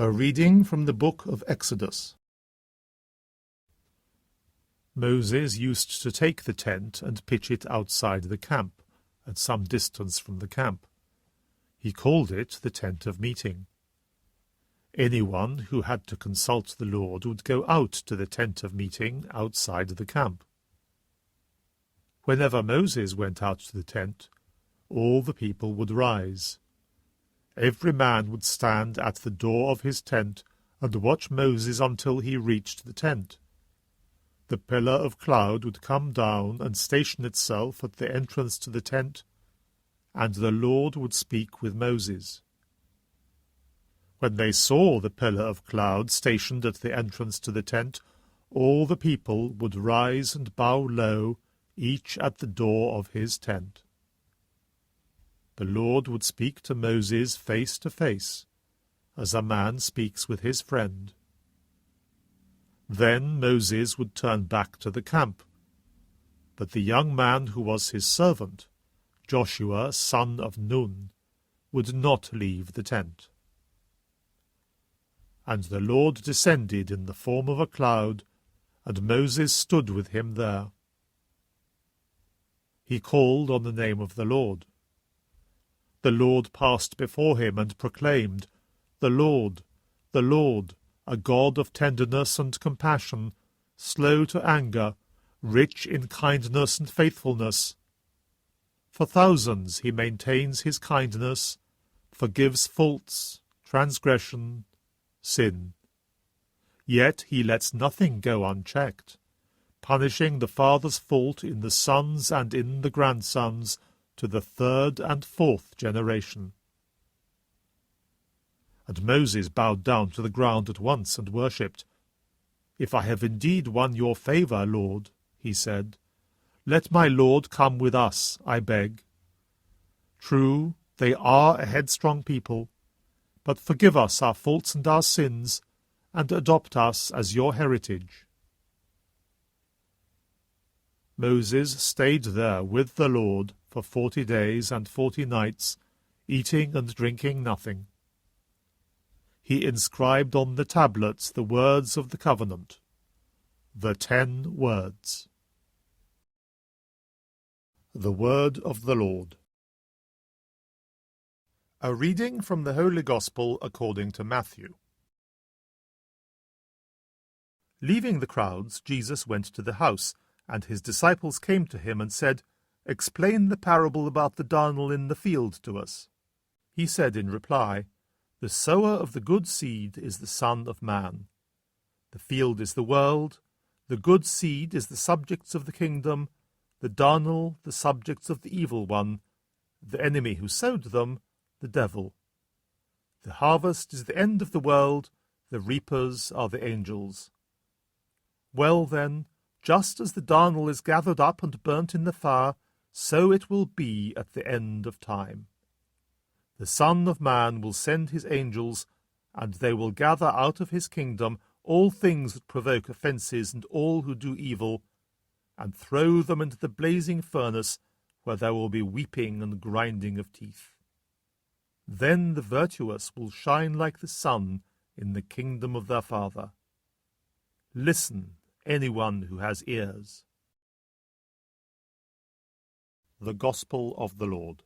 A reading from the book of Exodus. Moses used to take the tent and pitch it outside the camp, at some distance from the camp. He called it the tent of meeting. Anyone who had to consult the Lord would go out to the tent of meeting outside the camp. Whenever Moses went out to the tent, all the people would rise. Every man would stand at the door of his tent and watch Moses until he reached the tent. The pillar of cloud would come down and station itself at the entrance to the tent, and the Lord would speak with Moses. When they saw the pillar of cloud stationed at the entrance to the tent, all the people would rise and bow low, each at the door of his tent. The Lord would speak to Moses face to face, as a man speaks with his friend. Then Moses would turn back to the camp, but the young man who was his servant, Joshua son of Nun, would not leave the tent. And the Lord descended in the form of a cloud, and Moses stood with him there. He called on the name of the Lord. The Lord passed before him and proclaimed, the Lord, a God of tenderness and compassion, slow to anger, rich in kindness and faithfulness. For thousands he maintains his kindness, forgives faults, transgression, sin. Yet he lets nothing go unchecked, punishing the father's fault in the sons and in the grandsons, to the third and fourth generation. And Moses bowed down to the ground at once and worshipped. If I have indeed won your favour, Lord, he said, let my Lord come with us, I beg. True, they are a headstrong people, but forgive us our faults and our sins, and adopt us as your heritage. Moses stayed there with the Lord for 40 days and 40 nights, eating and drinking nothing. He inscribed on the tablets the words of the covenant, the 10 words. The word of the Lord. A reading from the Holy Gospel according to Matthew. Leaving the crowds, Jesus went to the house, and his disciples came to him and said, Explain the parable about the darnel in the field to us. He said in reply, The sower of the good seed is the Son of Man. The field is the world, the good seed is the subjects of the kingdom, the darnel the subjects of the evil one, the enemy who sowed them, the devil. The harvest is the end of the world, the reapers are the angels. Well then, just as the darnel is gathered up and burnt in the fire, so it will be at the end of time. The Son of Man will send his angels, and they will gather out of his kingdom all things that provoke offences and all who do evil, and throw them into the blazing furnace, where there will be weeping and grinding of teeth. Then the virtuous will shine like the sun in the kingdom of their Father. Listen, anyone who has ears. The Gospel of the Lord.